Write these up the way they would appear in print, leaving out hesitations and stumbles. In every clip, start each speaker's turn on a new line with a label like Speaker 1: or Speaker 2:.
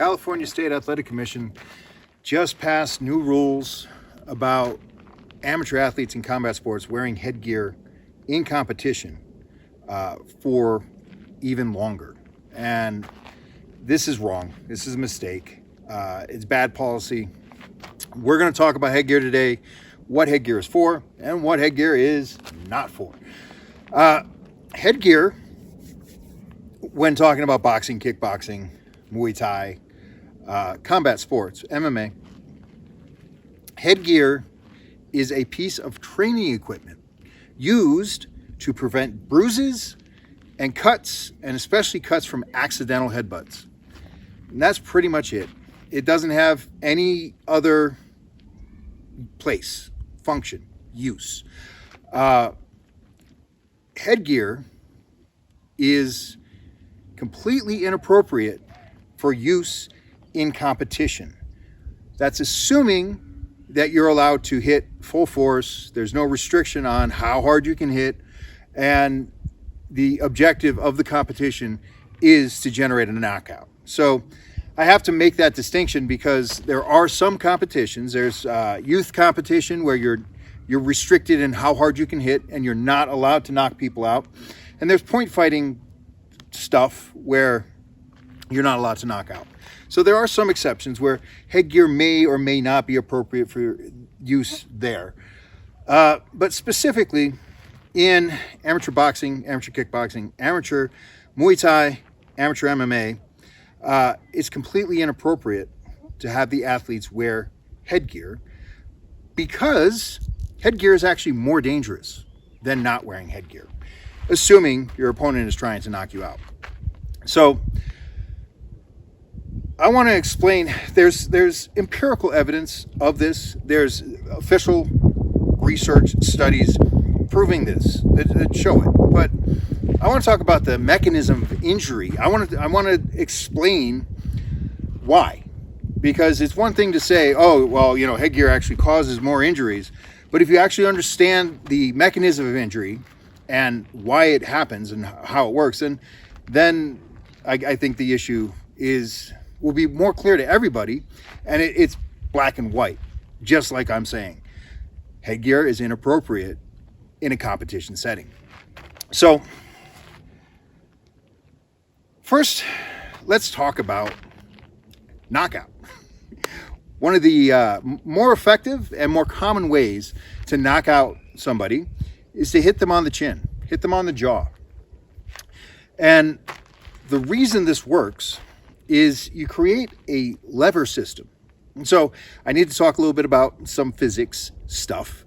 Speaker 1: California State Athletic Commission just passed new rules about amateur athletes in combat sports wearing headgear in competition for even longer. And this is wrong. This is a mistake. It's bad policy. We're going to talk about headgear today, what headgear is for and what headgear is not for. Headgear, when talking about boxing, kickboxing, Muay Thai, combat sports, MMA, headgear is a piece of training equipment used to prevent bruises and cuts, and especially cuts from accidental headbutts. And that's pretty much it. It doesn't have any other place, function, use. Headgear is completely inappropriate for use in competition. That's assuming that you're allowed to hit full force. There's no restriction on how hard you can hit, and the objective of the competition is to generate a knockout. So I have to make that distinction because there are some competitions. There's youth competition where you're restricted in how hard you can hit and you're not allowed to knock people out. And there's point fighting stuff where you're not allowed to knock out. So there are some exceptions where headgear may or may not be appropriate for use there. But specifically in amateur boxing, amateur kickboxing, amateur Muay Thai, amateur MMA, it's completely inappropriate to have the athletes wear headgear because headgear is actually more dangerous than not wearing headgear, assuming your opponent is trying to knock you out. So I want to explain, there's empirical evidence of this. There's official research studies proving this, that show it. But I want to talk about the mechanism of injury. I want to explain why. Because it's one thing to say, oh, well, headgear actually causes more injuries. But if you actually understand the mechanism of injury and why it happens and how it works, then I think the issue will be more clear to everybody, and it's black and white, just like I'm saying. Headgear is inappropriate in a competition setting. So first, let's talk about knockout. One of the more effective and more common ways to knock out somebody is to hit them on the chin, hit them on the jaw. And the reason this works is you create a lever system. And so I need to talk a little bit about some physics stuff.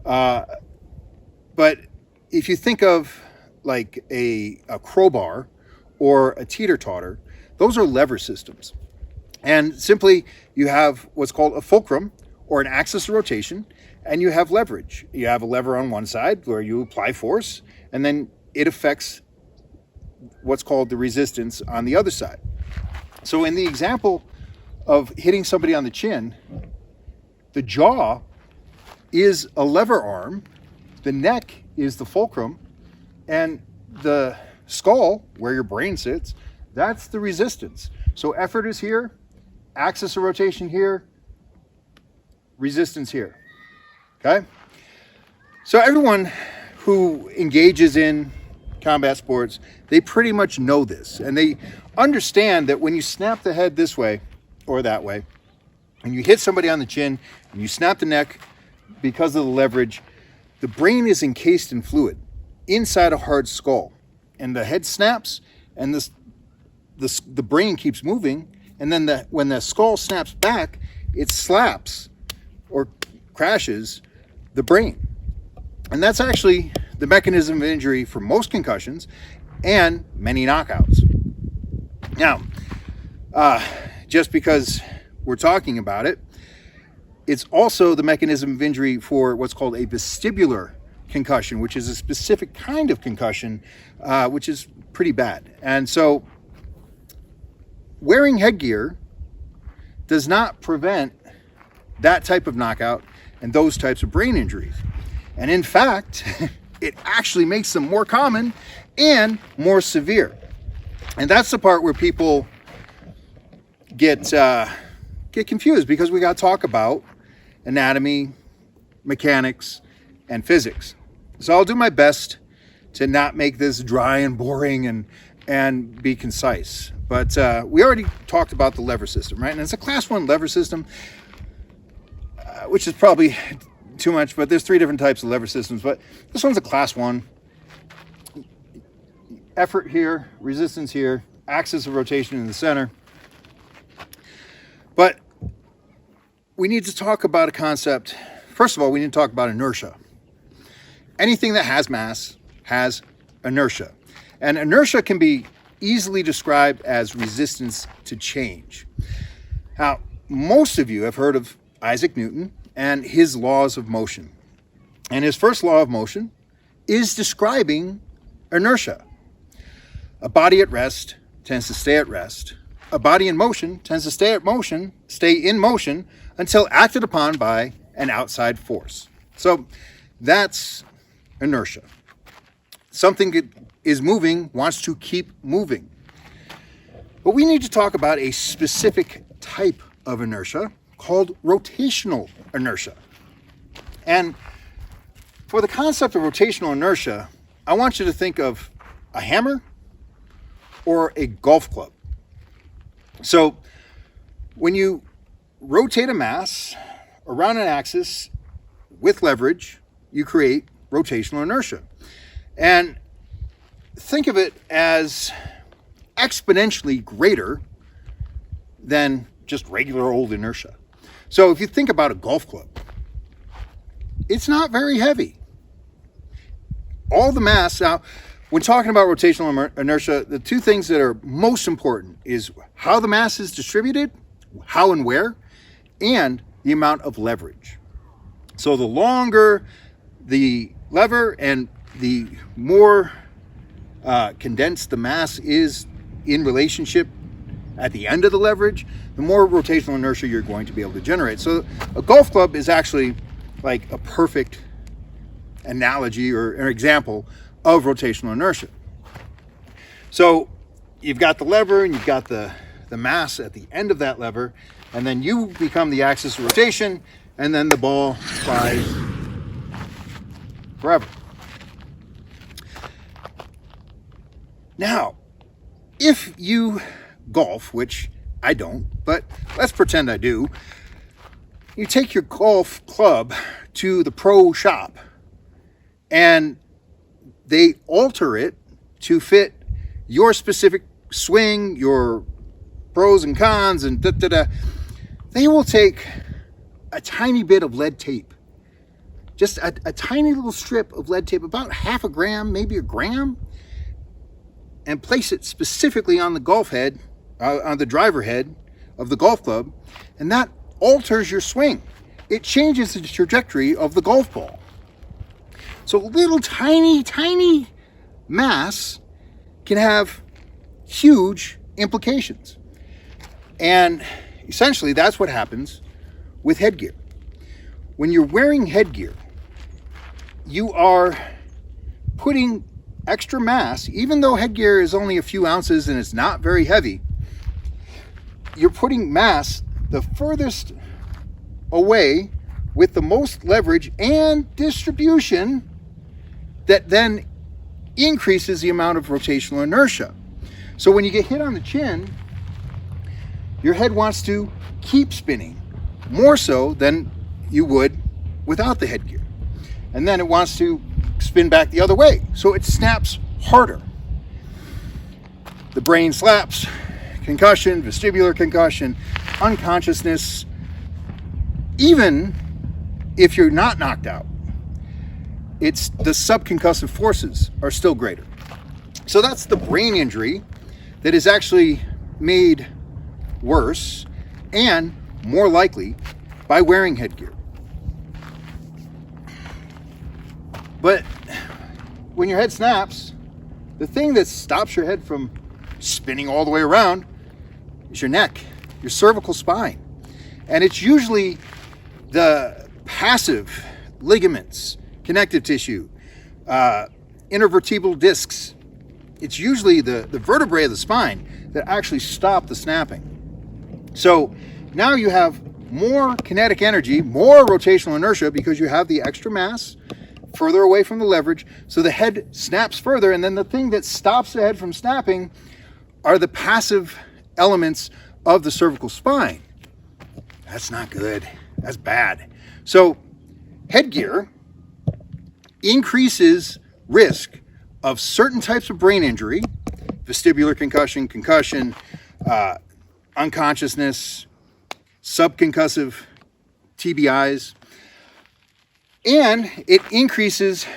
Speaker 1: But if you think of like a crowbar or a teeter-totter, those are lever systems. And simply you have what's called a fulcrum or an axis of rotation, and you have leverage. You have a lever on one side where you apply force, and then it affects what's called the resistance on the other side. So in the example of hitting somebody on the chin, the jaw is a lever arm, the neck is the fulcrum, and the skull, where your brain sits, that's the resistance. So effort is here, axis of rotation here, resistance here. Okay? So everyone who engages in combat sports, they pretty much know this, and they understand that when you snap the head this way or that way, and you hit somebody on the chin and you snap the neck because of the leverage, the brain is encased in fluid inside a hard skull, and the head snaps and the brain keeps moving, and then when the skull snaps back, it slaps or crashes the brain. And that's actually the mechanism of injury for most concussions and many knockouts. Now, just because we're talking about it, it's also the mechanism of injury for what's called a vestibular concussion, which is a specific kind of concussion, which is pretty bad. And so wearing headgear does not prevent that type of knockout and those types of brain injuries. And in fact, it actually makes them more common and more severe. And that's the part where people get confused because we got to talk about anatomy, mechanics, and physics. So I'll do my best to not make this dry and boring and be concise. But we already talked about the lever system, right? And it's a class 1 lever system, which is probably too much, but there's 3 different types of lever systems. But this one's a class 1. Effort here, resistance here, axis of rotation in the center. But we need to talk about a concept. First of all, we need to talk about inertia. Anything that has mass has inertia. And inertia can be easily described as resistance to change. Now, most of you have heard of Isaac Newton and his laws of motion. And his first law of motion is describing inertia. A body at rest tends to stay at rest. A body in motion tends to stay in motion until acted upon by an outside force. So that's inertia. Something that is moving wants to keep moving. But we need to talk about a specific type of inertia called rotational inertia. And for the concept of rotational inertia, I want you to think of a hammer or a golf club. So when you rotate a mass around an axis with leverage, you create rotational inertia. And think of it as exponentially greater than just regular old inertia. So if you think about a golf club, it's not very heavy. All the mass, now, when talking about rotational inertia, the 2 things that are most important is how the mass is distributed, how and where, and the amount of leverage. So the longer the lever and the more condensed the mass is in relationship at the end of the leverage, the more rotational inertia you're going to be able to generate. So a golf club is actually like a perfect analogy or an example of rotational inertia. So you've got the lever and you've got the mass at the end of that lever, and then you become the axis of rotation, and then the ball flies forever. Now, if you golf, which I don't, but let's pretend I do, you take your golf club to the pro shop and they alter it to fit your specific swing, your pros and cons, and They will take a tiny bit of lead tape, just a tiny little strip of lead tape, about half a gram, maybe a gram, and place it specifically on the golf head, on the driver head of the golf club, and that alters your swing. It changes the trajectory of the golf ball. So little tiny mass can have huge implications. And essentially that's what happens with headgear. When you're wearing headgear, you are putting extra mass, even though headgear is only a few ounces and it's not very heavy, you're putting mass the furthest away with the most leverage and distribution that then increases the amount of rotational inertia. So when you get hit on the chin, your head wants to keep spinning more so than you would without the headgear. And then it wants to spin back the other way. So it snaps harder. The brain slaps, concussion, vestibular concussion, unconsciousness. Even if you're not knocked out, it's the subconcussive forces are still greater. So that's the brain injury that is actually made worse and more likely by wearing headgear. But when your head snaps, the thing that stops your head from spinning all the way around is your neck, your cervical spine. And it's usually the passive ligaments, connective tissue, intervertebral discs. It's usually the vertebrae of the spine that actually stop the snapping. So now you have more kinetic energy, more rotational inertia, because you have the extra mass further away from the leverage. So the head snaps further, and then the thing that stops the head from snapping are the passive elements of the cervical spine. That's not good. That's bad. So headgear increases risk of certain types of brain injury, vestibular concussion, unconsciousness, subconcussive TBIs, and it increases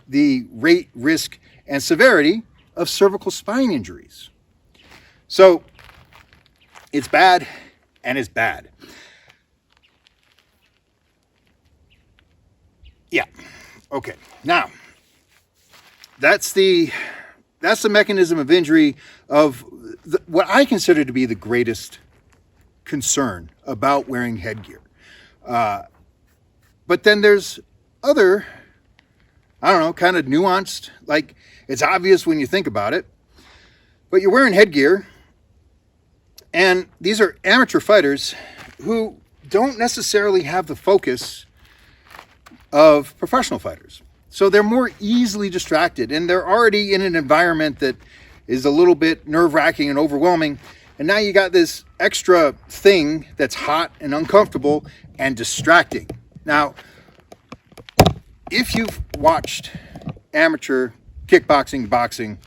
Speaker 1: the rate, risk, and severity of cervical spine injuries. So it's bad, and it's bad. Yeah. Okay. Now, that's the mechanism of injury of what I consider to be the greatest concern about wearing headgear. But then there's other, I don't know, kind of nuanced, like it's obvious when you think about it, but you're wearing headgear, and these are amateur fighters who don't necessarily have the focus of professional fighters. So they're more easily distracted, and they're already in an environment that is a little bit nerve-wracking and overwhelming. And now you got this extra thing that's hot and uncomfortable and distracting. Now, if you've watched amateur kickboxing, boxing,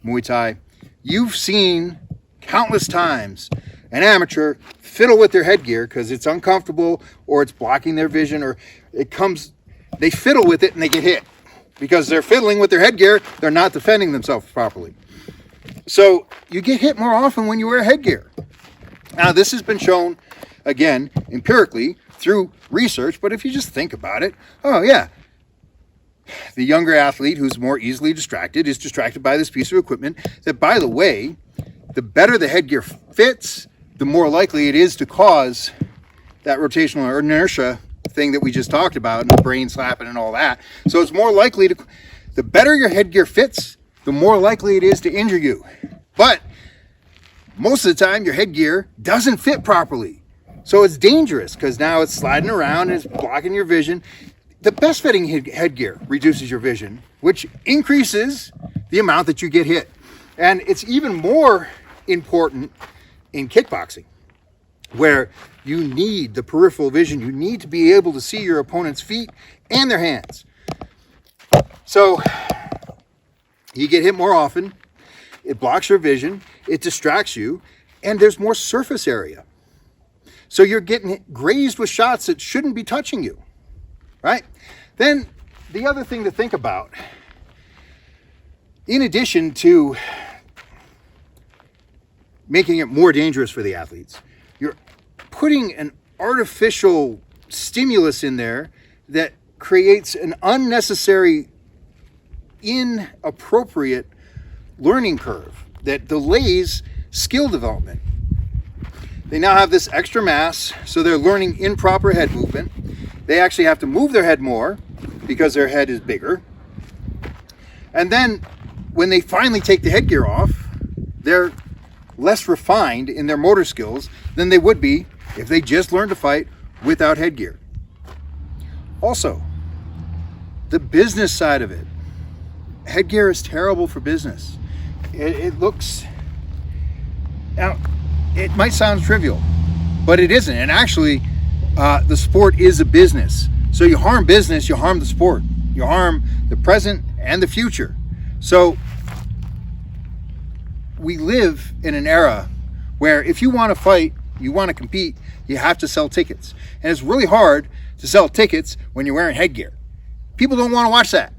Speaker 1: Muay Thai, you've seen countless times an amateur fiddle with their headgear because it's uncomfortable or it's blocking their vision, or they fiddle with it and they get hit. Because they're fiddling with their headgear, they're not defending themselves properly. So you get hit more often when you wear headgear. Now, this has been shown, again, empirically through research, but if you just think about it, oh yeah, the younger athlete who's more easily distracted is distracted by this piece of equipment that, by the way, the better the headgear fits, the more likely it is to cause that rotational or inertia thing that we just talked about, and the brain slapping and all that. So it's more likely the better your headgear fits, the more likely it is to injure you. But most of the time your headgear doesn't fit properly. So it's dangerous because now it's sliding around and it's blocking your vision. The best fitting headgear reduces your vision, which increases the amount that you get hit. And it's even more important in kickboxing, where you need the peripheral vision. You need to be able to see your opponent's feet and their hands. So you get hit more often, it blocks your vision, it distracts you, and there's more surface area. So you're getting grazed with shots that shouldn't be touching you, right? Then the other thing to think about, in addition to making it more dangerous for the athletes, you're putting an artificial stimulus in there that creates an unnecessary, inappropriate learning curve that delays skill development. They now have this extra mass, so they're learning improper head movement. They actually have to move their head more because their head is bigger. And then when they finally take the headgear off, they're less refined in their motor skills than they would be if they just learned to fight without headgear. Also, the business side of it. Headgear is terrible for business. It looks... Now, it might sound trivial, but it isn't. And actually, the sport is a business. So you harm business, you harm the sport. You harm the present and the future. So we live in an era where if you want to fight, you want to compete, you have to sell tickets. And it's really hard to sell tickets when you're wearing headgear. People don't want to watch that.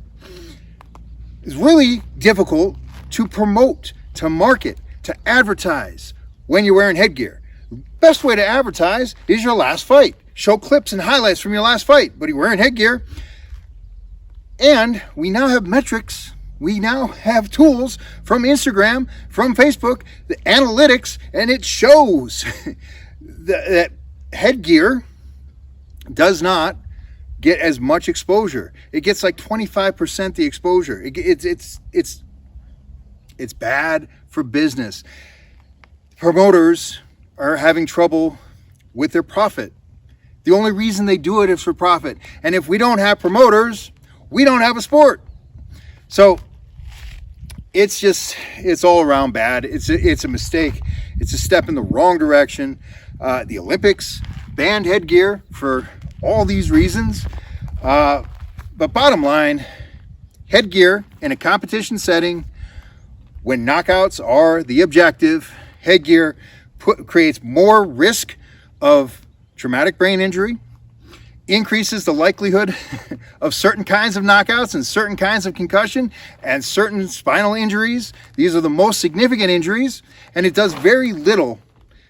Speaker 1: It's really difficult to promote, to market, to advertise when you're wearing headgear. The best way to advertise is your last fight. Show clips and highlights from your last fight, but you're wearing headgear. And we now have metrics. We now have tools from Instagram, from Facebook, the analytics, and it shows that headgear does not get as much exposure. It gets like 25% the exposure. It's bad for business. Promoters are having trouble with their profit. The only reason they do it is for profit. And if we don't have promoters, we don't have a sport. So it's all around bad. It's a mistake. It's a step in the wrong direction. The Olympics banned headgear for all these reasons. But bottom line, headgear in a competition setting, when knockouts are the objective, headgear creates more risk of traumatic brain injury, increases the likelihood of certain kinds of knockouts and certain kinds of concussion and certain spinal injuries. These are the most significant injuries, and it does very little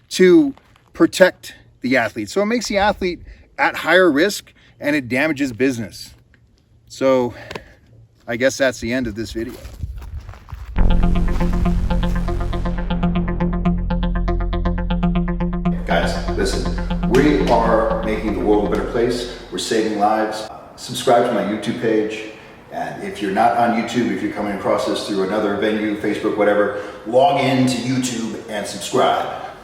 Speaker 1: to protect the athlete. So it makes the athlete at higher risk, and it damages business. So I guess that's the end of this video. Guys, listen, we are making the world a better place. We're saving lives. Subscribe to my YouTube page. And if you're not on YouTube, if you're coming across this through another venue, Facebook, whatever, log in to YouTube and subscribe.